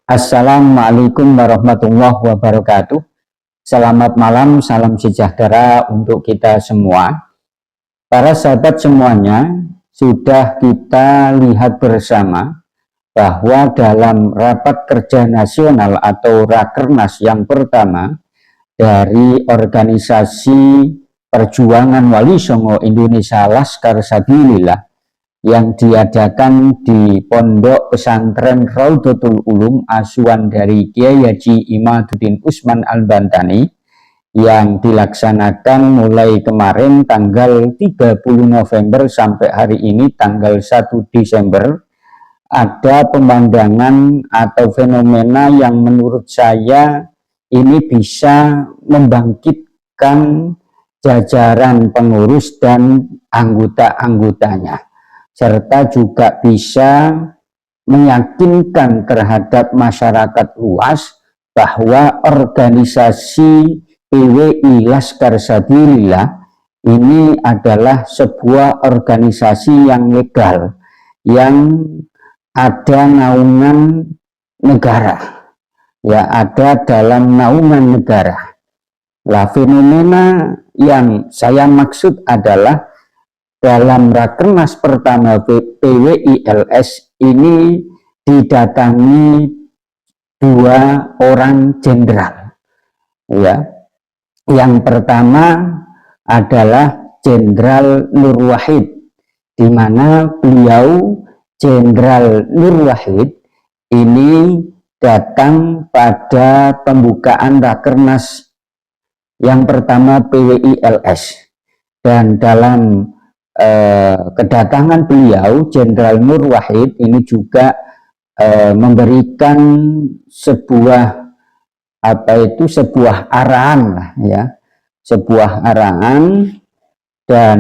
Assalamualaikum warahmatullahi wabarakatuh. Selamat malam, salam sejahtera untuk kita semua. Para sahabat semuanya, sudah kita lihat bersama bahwa dalam rapat kerja nasional atau Rakernas yang pertama dari organisasi Perjuangan Wali Songo Indonesia Laskar Sabilillah yang diadakan di Pondok Pesantren Raudhatul Ulum asuhan dari Kiai Haji Imaduddin Usman Al-Bantani yang dilaksanakan mulai kemarin tanggal 30 November sampai hari ini tanggal 1 Desember. Ada pemandangan atau fenomena yang menurut saya ini bisa membangkitkan jajaran pengurus dan anggota-anggotanya, serta juga bisa meyakinkan terhadap masyarakat luas bahwa organisasi PWI Laskar Sabilillah ini adalah sebuah organisasi yang legal, yang ada naungan negara, ya, ada dalam naungan negara. Lah, fenomena yang saya maksud adalah dalam Rakernas pertama PWILS ini didatangi dua orang jenderal, ya. Yang pertama adalah Jenderal Nur Wahid, di mana beliau Jenderal Nur Wahid ini datang pada pembukaan Rakernas yang pertama PWILS, dan dalam kedatangan beliau Jenderal Nur Wahid ini juga memberikan sebuah sebuah arahan lah, ya, sebuah arahan, dan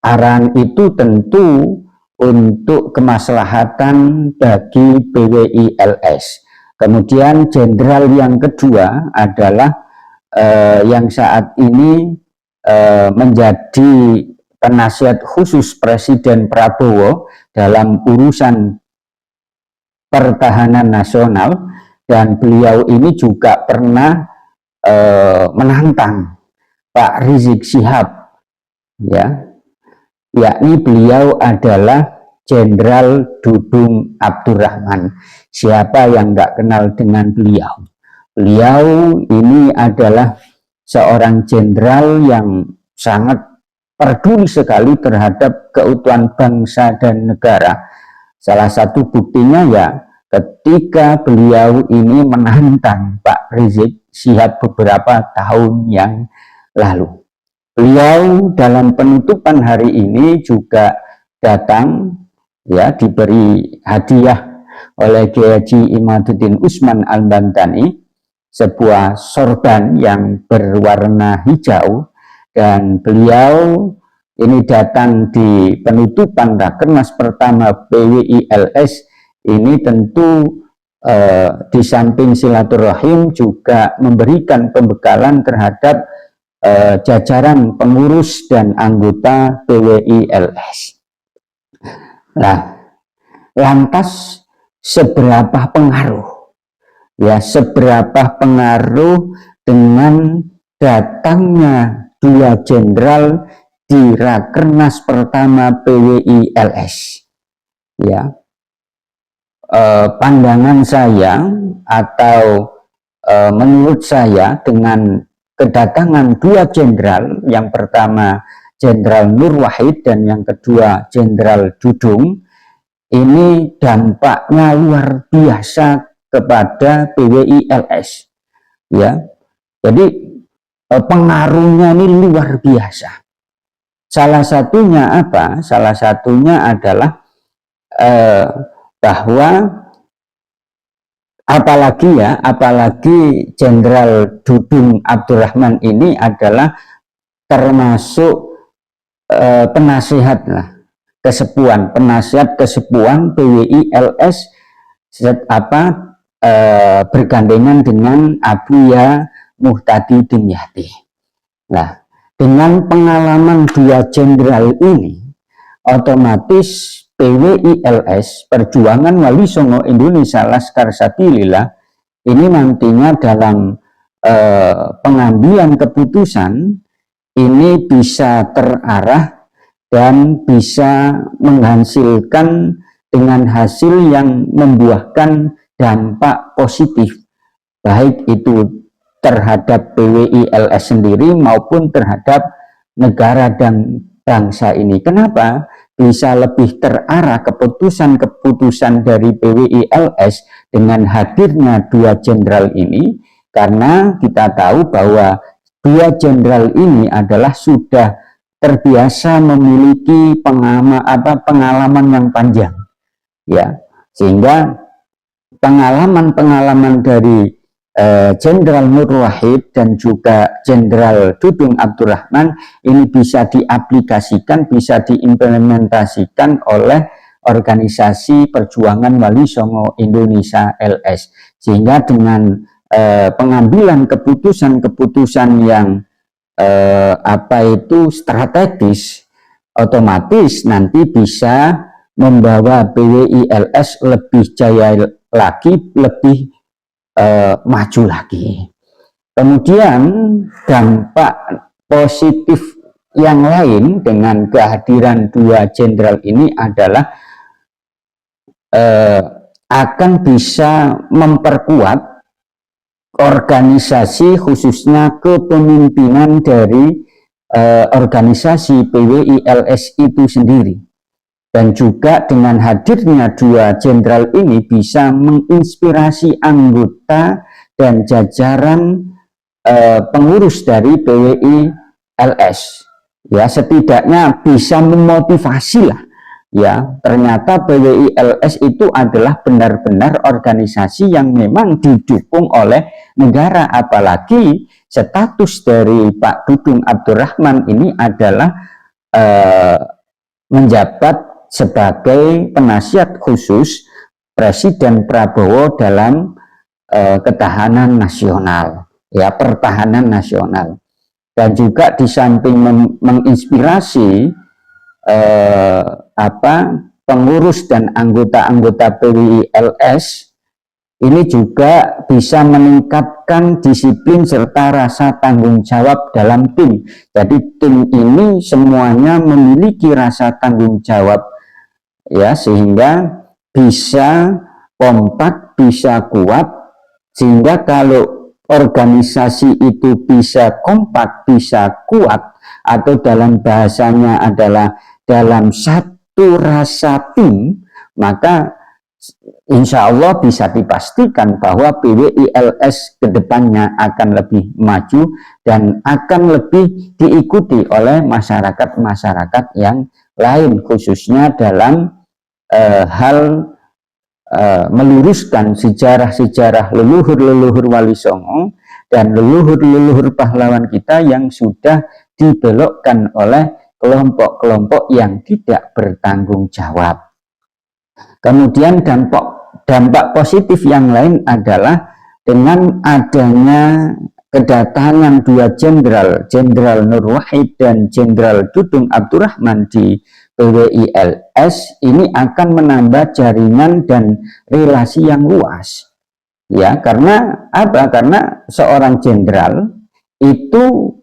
arahan itu tentu untuk kemaslahatan bagi PWILS. Kemudian jenderal yang kedua adalah yang saat ini menjadi penasihat khusus Presiden Prabowo dalam urusan pertahanan nasional, dan beliau ini juga pernah menantang Pak Rizik Syihab, ya, yakni beliau adalah Jenderal Dudung Abdurrahman. Siapa yang nggak kenal dengan beliau? Beliau ini adalah seorang jenderal yang sangat peduli sekali terhadap keutuhan bangsa dan negara. Salah satu buktinya ya ketika beliau ini menantang Pak Rizik Syihab beberapa tahun yang lalu. Beliau dalam penutupan hari ini juga datang, ya, diberi hadiah oleh Kiai Haji Imaduddin Usman Al-Bantani, sebuah sorban yang berwarna hijau, dan beliau ini datang di penutupan Rakernas pertama PWILS ini tentu di samping silaturahim juga memberikan pembekalan terhadap jajaran pengurus dan anggota PWILS. Nah, lantas seberapa pengaruh, ya, seberapa pengaruh dengan datangnya dua jenderal di Rakernas pertama PWILS, ya. Pandangan saya atau menurut saya dengan kedatangan dua jenderal, yang pertama Jenderal Nur Wahid dan yang kedua Jenderal Dudung, ini dampaknya luar biasa kepada PWILS, ya. Jadi pengaruhnya ini luar biasa. Salah satunya apa? Salah satunya adalah bahwa apalagi Jenderal Dudung Abdurrahman ini adalah termasuk penasihat kesepuan PWILS bergandengan dengan Abuya Muhtadi Dimyati. Nah, dengan pengalaman dua jenderal ini, otomatis PWILS Perjuangan Wali Songo Indonesia Laskar Sabilillah ini nantinya dalam pengambilan keputusan ini bisa terarah dan bisa menghasilkan dengan hasil yang membuahkan dampak positif, baik itu terhadap PWI-LS sendiri maupun terhadap negara dan bangsa ini. Kenapa bisa lebih terarah keputusan-keputusan dari PWI-LS dengan hadirnya dua jenderal ini? Karena kita tahu bahwa dua jenderal ini adalah sudah terbiasa memiliki pengalaman yang panjang, ya, sehingga pengalaman dari Jenderal Nur Wahid dan juga Jenderal Dudung Abdurrahman ini bisa diaplikasikan, bisa diimplementasikan oleh Organisasi Perjuangan Wali Songo Indonesia LS, sehingga dengan pengambilan keputusan-keputusan yang strategis, otomatis nanti bisa membawa PWI-LS lebih jaya lagi, lebih maju lagi. Kemudian dampak positif yang lain dengan kehadiran dua jenderal ini adalah akan bisa memperkuat organisasi, khususnya kepemimpinan dari organisasi PWI-LS itu sendiri. Dan juga dengan hadirnya dua jenderal ini bisa menginspirasi anggota dan jajaran pengurus dari PWI-LS. Ya, setidaknya bisa memotivasi lah. Ya, ternyata PWI-LS itu adalah benar-benar organisasi yang memang didukung oleh negara, apalagi status dari Pak Dudung Abdurrahman ini adalah menjabat sebagai penasihat khusus Presiden Prabowo dalam ketahanan nasional, ya, pertahanan nasional. Dan juga di samping menginspirasi pengurus dan anggota-anggota PWI-LS, ini juga bisa meningkatkan disiplin serta rasa tanggung jawab dalam tim. Jadi tim ini semuanya memiliki rasa tanggung jawab, ya, sehingga bisa kompak, bisa kuat, sehingga kalau organisasi itu bisa kompak, bisa kuat, atau dalam bahasanya adalah dalam satu rasa tim, maka insya Allah bisa dipastikan bahwa PWI-LS kedepannya akan lebih maju dan akan lebih diikuti oleh masyarakat-masyarakat yang lain, khususnya dalam hal meluruskan sejarah-sejarah leluhur-leluhur Wali Songo dan leluhur-leluhur pahlawan kita yang sudah dibelokkan oleh kelompok-kelompok yang tidak bertanggung jawab. Kemudian dampak positif yang lain adalah dengan adanya kedatangan dua jenderal, Jenderal Nur Wahid dan Jenderal Dudung Abdurrahman di PWI-LS, ini akan menambah jaringan dan relasi yang luas. Ya, karena apa? Karena seorang jenderal itu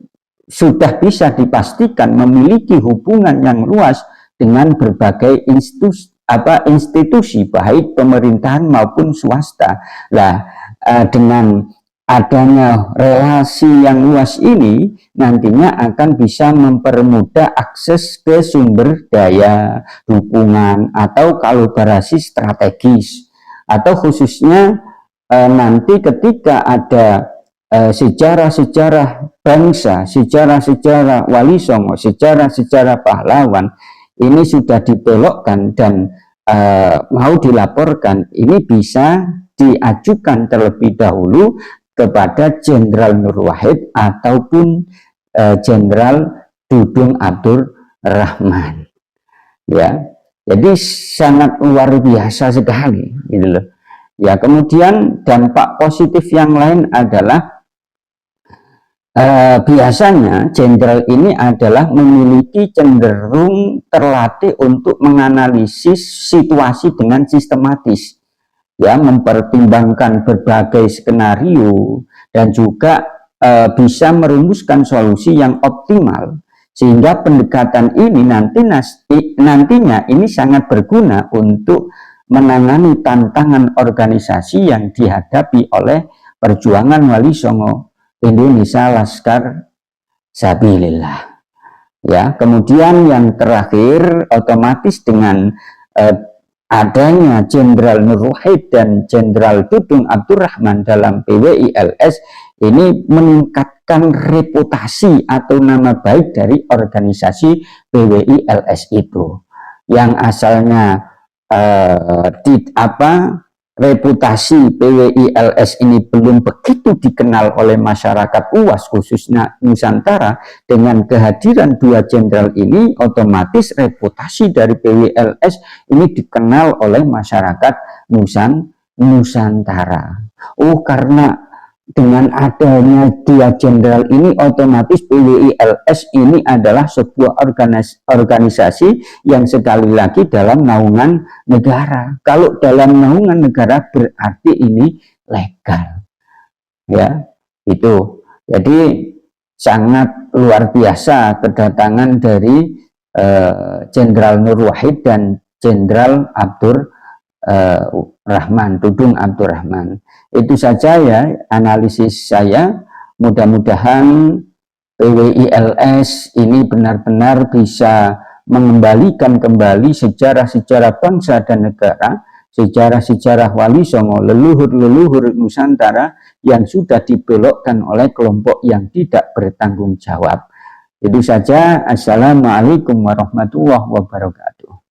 sudah bisa dipastikan memiliki hubungan yang luas dengan berbagai institusi baik pemerintahan maupun swasta. Nah, dengan adanya relasi yang luas ini nantinya akan bisa mempermudah akses ke sumber daya, dukungan, atau kolaborasi strategis, atau khususnya nanti ketika ada sejarah-sejarah bangsa, sejarah-sejarah Wali Songo, sejarah-sejarah pahlawan ini sudah dibelokkan dan mau dilaporkan, ini bisa diajukan terlebih dahulu kepada Jenderal Nur Wahid ataupun Jenderal Dudung Abdurrahman. Ya, jadi sangat luar biasa sekali, gitu loh. Ya, kemudian dampak positif yang lain adalah biasanya jenderal ini adalah memiliki cenderung terlatih untuk menganalisis situasi dengan sistematis. ya, mempertimbangkan berbagai skenario dan juga bisa merumuskan solusi yang optimal, sehingga pendekatan ini nantinya ini sangat berguna untuk menangani tantangan organisasi yang dihadapi oleh perjuangan Wali Songo Indonesia Laskar Sabilillah. Ya, kemudian yang terakhir, otomatis dengan adanya Jenderal Nur Wahid dan Jenderal Dudung Abdurrahman dalam PWI-LS ini meningkatkan reputasi atau nama baik dari organisasi PWI-LS itu, yang asalnya reputasi PWI-LS ini belum begitu dikenal oleh masyarakat luas khususnya Nusantara. Dengan kehadiran dua jenderal ini, otomatis reputasi dari PWI-LS ini dikenal oleh masyarakat Nusantara. Karena dengan adanya dua jenderal ini, otomatis PWI-LS ini adalah sebuah organisasi yang sekali lagi dalam naungan negara. Kalau dalam naungan negara berarti ini legal, ya, itu. Jadi sangat luar biasa kedatangan dari Jenderal Nur Wahid dan Jenderal Dudung Abdurrahman. Itu saja ya analisis saya. Mudah-mudahan PWI-LS ini benar-benar bisa mengembalikan kembali sejarah-sejarah bangsa dan negara, sejarah-sejarah Wali Songo, leluhur-leluhur Nusantara yang sudah dibelokkan oleh kelompok yang tidak bertanggung jawab. Itu saja. Assalamualaikum warahmatullahi wabarakatuh.